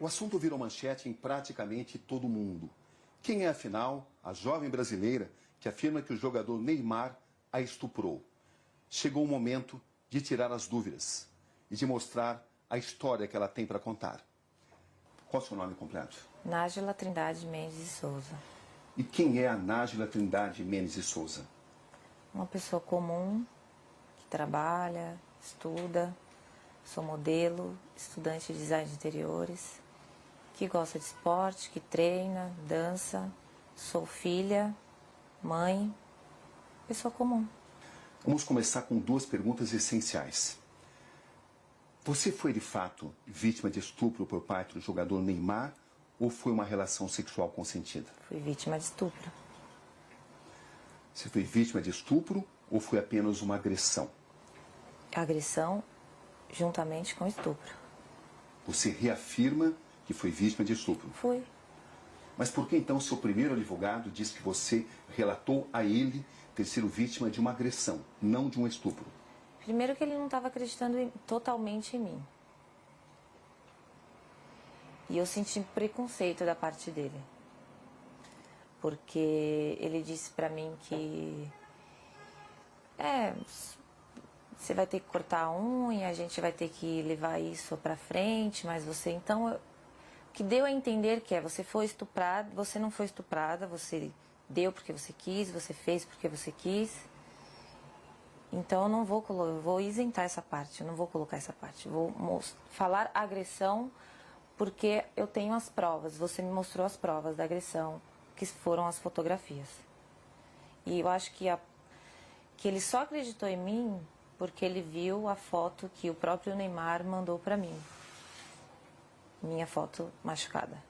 O assunto virou manchete em praticamente todo mundo. Quem é, afinal, a jovem brasileira que afirma que o jogador Neymar a estuprou? Chegou o momento de tirar as dúvidas e de mostrar a história que ela tem para contar. Qual é o seu nome completo? Nájila Trindade Mendes de Souza. E quem é a Nájila Trindade Mendes de Souza? Uma pessoa comum, que trabalha, estuda, sou modelo, estudante de design de interiores, que gosta de esporte, que treina, dança, sou filha, mãe, pessoa comum. Vamos começar com duas perguntas essenciais. Você foi, de fato, vítima de estupro por parte do jogador Neymar ou foi uma relação sexual consentida? Fui vítima de estupro. Você foi vítima de estupro ou foi apenas uma agressão? Agressão juntamente com estupro. Você reafirma que foi vítima de estupro? Fui. Mas por que então seu primeiro advogado diz que você relatou a ele ter sido vítima de uma agressão, não de um estupro? Primeiro que ele não estava acreditando totalmente em mim. E eu senti preconceito da parte dele. Porque ele disse pra mim que... você vai ter que cortar a unha, a gente vai ter que levar isso pra frente, mas você... Então, o que deu a entender que você foi estuprada, você não foi estuprada, você deu porque você quis, você fez porque você quis. Então, eu não vou eu vou isentar essa parte, eu não vou colocar essa parte. Vou falar agressão porque eu tenho as provas, você me mostrou as provas da agressão, que foram as fotografias. E eu acho que ele só acreditou em mim porque ele viu a foto que o próprio Neymar mandou pra mim. Minha foto machucada.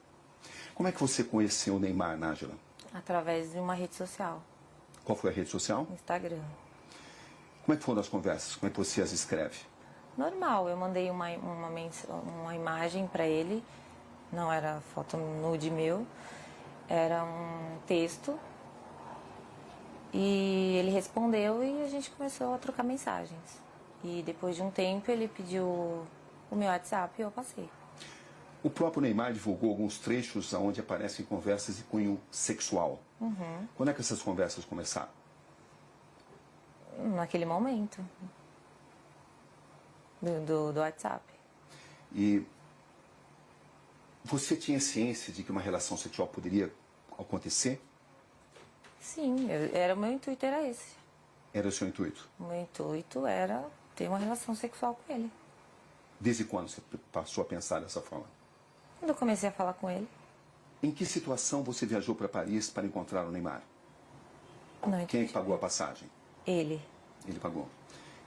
Como é que você conheceu o Neymar, Nájila? Através de uma rede social. Qual foi a rede social? Instagram. Como é que foram as conversas? Como é que você as escreve? Normal, eu mandei uma imagem pra ele, não era foto nude meu, era um texto. E ele respondeu e a gente começou a trocar mensagens. E depois de um tempo ele pediu o meu WhatsApp e eu passei. O próprio Neymar divulgou alguns trechos onde aparecem conversas de cunho sexual. Uhum. Quando é que essas conversas começaram? Naquele momento. Do WhatsApp. E você tinha ciência de que uma relação sexual poderia acontecer? Sim, o meu intuito era esse. Era o seu intuito? O meu intuito era ter uma relação sexual com ele. Desde quando você passou a pensar dessa forma? Quando eu comecei a falar com ele. Em que situação você viajou para Paris para encontrar o Neymar? Não, Quem é que pagou a passagem? Ele. Ele pagou.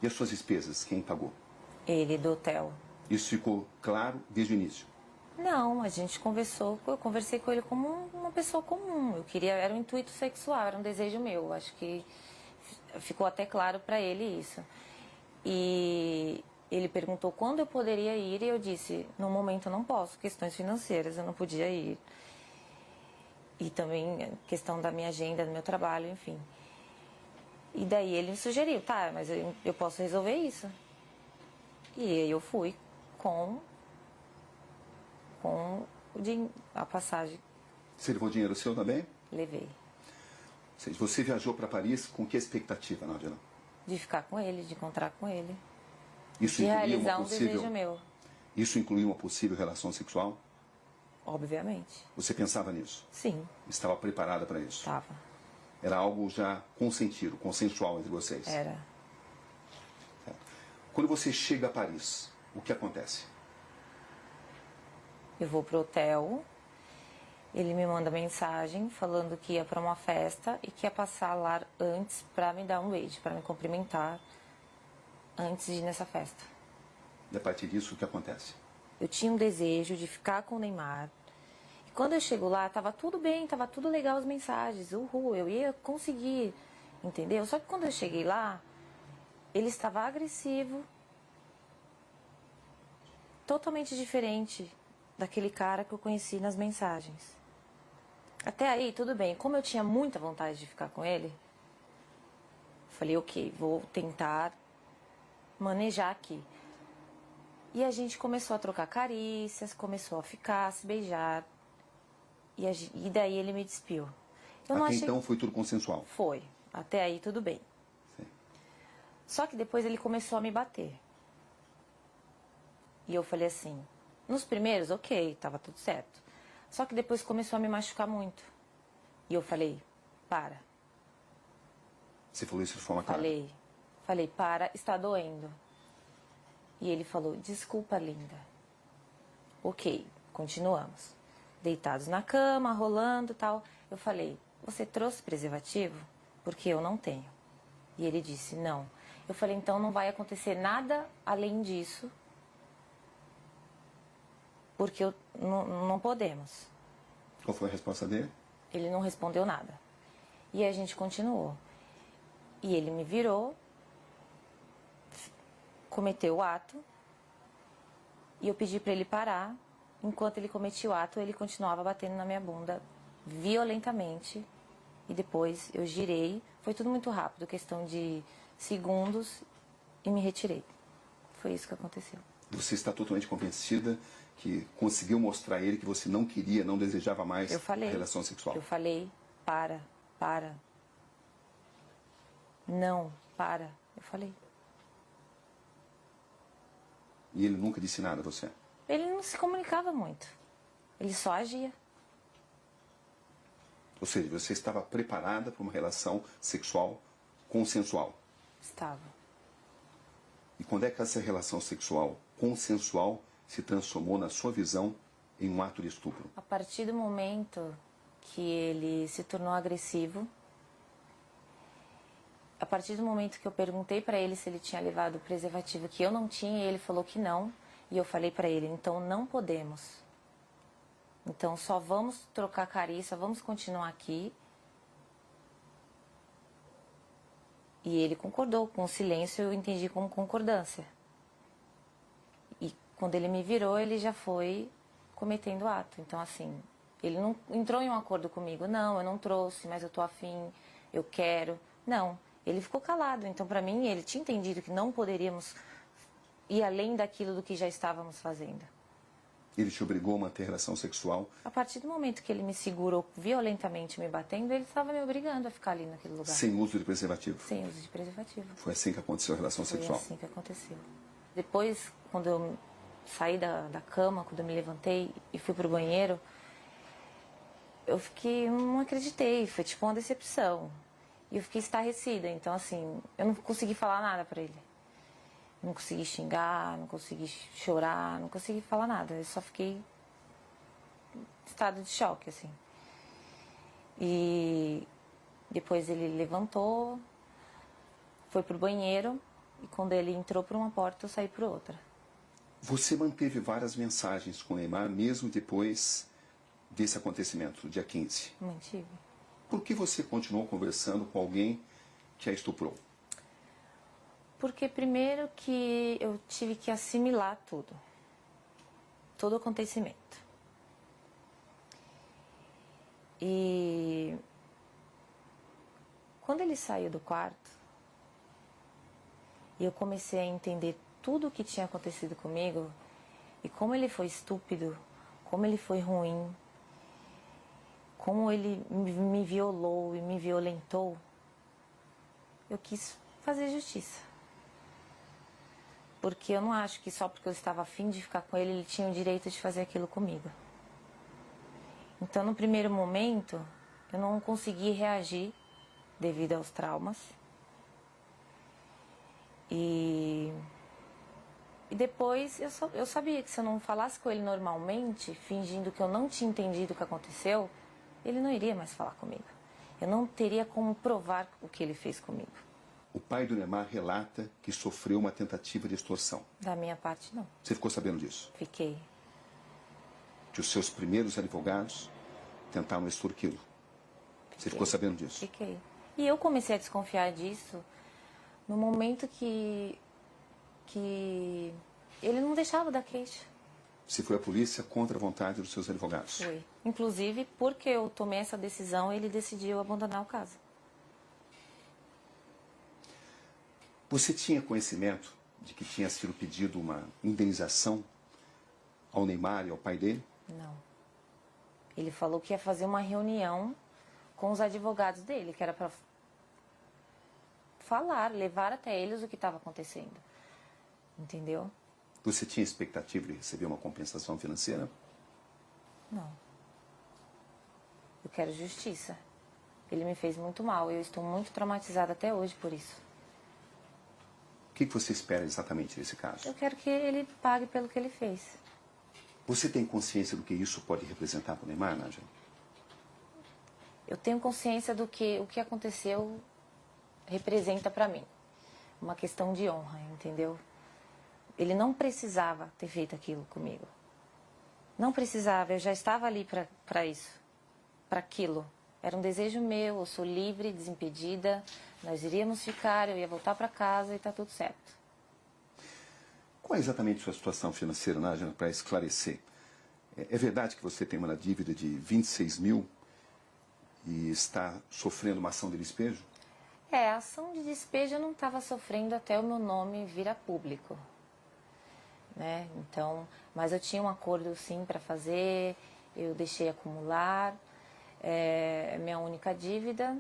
E as suas despesas, quem pagou? Ele, do hotel. Isso ficou claro desde o início? Não, a gente conversou, eu conversei com ele como uma pessoa comum. Eu queria, era um intuito sexual, era um desejo meu. Acho que ficou até claro para ele isso. E ele perguntou quando eu poderia ir e eu disse, no momento eu não posso, questões financeiras, eu não podia ir. E também questão da minha agenda, do meu trabalho, enfim. E daí ele me sugeriu, tá, mas eu posso resolver isso. E aí eu fui com a passagem. Você levou dinheiro seu também? Levei. Ou seja, você viajou para Paris com que expectativa, Nájila? De ficar com ele, de encontrar com ele. Isso de incluía realizar uma possível... desejo meu. Isso incluía uma possível relação sexual? Obviamente. Você pensava nisso? Sim. Estava preparada para isso? Estava. Era algo já consentido, consensual entre vocês? Era. Quando você chega a Paris, o que acontece? Eu vou pro hotel, ele me manda mensagem falando que ia para uma festa e que ia passar lá antes para me dar um beijo, para me cumprimentar antes de ir nessa festa. E a partir disso, o que acontece? Eu tinha um desejo de ficar com o Neymar. E quando eu chego lá, tava tudo bem, tava tudo legal as mensagens, uhul, eu ia conseguir, entendeu? Só que quando eu cheguei lá, ele estava agressivo, totalmente diferente daquele cara que eu conheci nas mensagens. Até aí, tudo bem. Como eu tinha muita vontade de ficar com ele, falei, ok, vou tentar manejar aqui. E a gente começou a trocar carícias, começou a ficar, a se beijar. E daí ele me despiu. Eu não Até achei... então foi tudo consensual? Foi. Até aí tudo bem. Sim. Só que depois ele começou a me bater. E eu falei assim, nos primeiros, ok, tava tudo certo. Só que depois começou a me machucar muito. E eu falei, para. Você falou isso de forma clara? Falei, para, está doendo. E ele falou, desculpa, linda. Ok, continuamos. Deitados na cama, rolando e tal. Eu falei, você trouxe preservativo? Porque eu não tenho. E ele disse, não. Eu falei, então não vai acontecer nada além disso. Porque não podemos. Qual foi a resposta dele? Ele não respondeu nada. E a gente continuou. E ele me virou, cometeu o ato, e eu pedi para ele parar. Enquanto ele cometia o ato, ele continuava batendo na minha bunda violentamente. E depois eu girei. Foi tudo muito rápido, questão de segundos, e me retirei. Foi isso que aconteceu. Você está totalmente convencida que conseguiu mostrar a ele que você não queria, não desejava mais a relação sexual? Eu falei, para. Não, para. Eu falei. E ele nunca disse nada a você? Ele não se comunicava muito. Ele só agia. Ou seja, você estava preparada para uma relação sexual consensual? Estava. E quando é que essa relação sexual consensual se transformou, na sua visão, em um ato de estupro? A partir do momento que ele se tornou agressivo, a partir do momento que eu perguntei para ele se ele tinha levado o preservativo, que eu não tinha, e ele falou que não, e eu falei para ele, então não podemos. Então só vamos trocar carícia, vamos continuar aqui. E ele concordou, com o silêncio eu entendi como concordância. E quando ele me virou, ele já foi cometendo o ato. Então assim, ele não entrou em um acordo comigo, não, eu não trouxe, mas eu tô afim, eu quero. Não, ele ficou calado. Então para mim, ele tinha entendido que não poderíamos ir além daquilo do que já estávamos fazendo. Ele te obrigou a manter relação sexual? A partir do momento que ele me segurou violentamente me batendo, ele estava me obrigando a ficar ali naquele lugar. Sem uso de preservativo? Sem uso de preservativo. Foi assim que aconteceu a relação sexual? Foi assim que aconteceu. Depois, quando eu saí da cama, quando eu me levantei e fui pro banheiro, eu fiquei, não acreditei, foi tipo uma decepção. E eu fiquei estarrecida, então assim, eu não consegui falar nada pra ele. Não consegui xingar, não consegui chorar, não consegui falar nada. Eu só fiquei em estado de choque, assim. E depois ele levantou, foi pro banheiro, e quando ele entrou por uma porta, eu saí por outra. Você manteve várias mensagens com o Neymar, mesmo depois desse acontecimento, dia 15? Mantive. Por que você continuou conversando com alguém que a estuprou? Porque primeiro que eu tive que assimilar tudo. Todo o acontecimento. E quando ele saiu do quarto, e eu comecei a entender tudo o que tinha acontecido comigo, e como ele foi estúpido, como ele foi ruim, como ele me violou e me violentou, eu quis fazer justiça. Porque eu não acho que só porque eu estava afim de ficar com ele, ele tinha o direito de fazer aquilo comigo. Então, no primeiro momento, eu não consegui reagir devido aos traumas. E depois eu sabia que se eu não falasse com ele normalmente, fingindo que eu não tinha entendido o que aconteceu, ele não iria mais falar comigo. Eu não teria como provar o que ele fez comigo. O pai do Neymar relata que sofreu uma tentativa de extorsão. Da minha parte, não. Você ficou sabendo disso? Fiquei. Que os seus primeiros advogados tentaram extorquí-lo. Você ficou sabendo disso? Fiquei. E eu comecei a desconfiar disso no momento que ele não deixava dar queixa. Você foi à polícia contra a vontade dos seus advogados? Foi. Inclusive, porque eu tomei essa decisão, ele decidiu abandonar o caso. Você tinha conhecimento de que tinha sido pedido uma indenização ao Neymar e ao pai dele? Não. Ele falou que ia fazer uma reunião com os advogados dele, que era para falar, levar até eles o que estava acontecendo. Entendeu? Você tinha expectativa de receber uma compensação financeira? Não. Eu quero justiça. Ele me fez muito mal. Eu estou muito traumatizada até hoje por isso. O que você espera exatamente nesse caso? Eu quero que ele pague pelo que ele fez. Você tem consciência do que isso pode representar para o Neymar, Nájila? Eu tenho consciência do que o que aconteceu representa para mim. Uma questão de honra, entendeu? Ele não precisava ter feito aquilo comigo. Não precisava, eu já estava ali para isso, para aquilo. Era um desejo meu, eu sou livre, desimpedida, nós iríamos ficar, eu ia voltar para casa e está tudo certo. Qual é exatamente a sua situação financeira, Nájila, para esclarecer? É verdade que você tem uma dívida de 26 mil e está sofrendo uma ação de despejo? A ação de despejo eu não estava sofrendo até o meu nome vir a público. Né? Então, mas eu tinha um acordo sim para fazer, eu deixei acumular, é minha única dívida,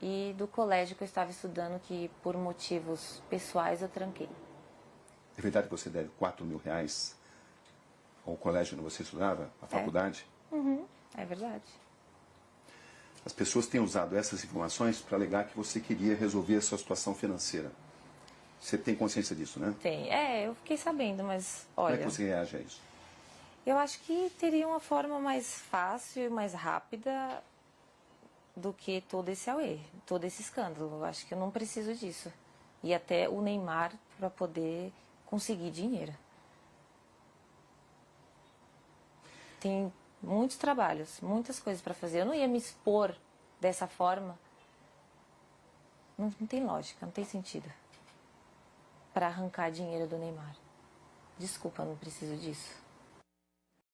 e do colégio que eu estava estudando, que por motivos pessoais eu tranquei. É verdade que você deve 4 mil reais ao colégio onde você estudava, à faculdade? É verdade. As pessoas têm usado essas informações para alegar que você queria resolver a sua situação financeira. Você tem consciência disso, né? Tem. Eu fiquei sabendo, mas Como é olha... que você reage a isso? Eu acho que teria uma forma mais fácil e mais rápida do que todo esse auê, todo esse escândalo. Eu acho que eu não preciso disso. E até o Neymar para poder conseguir dinheiro. Tem muitos trabalhos, muitas coisas para fazer. Eu não ia me expor dessa forma. Não tem lógica, não tem sentido. Para arrancar dinheiro do Neymar. Desculpa, eu não preciso disso.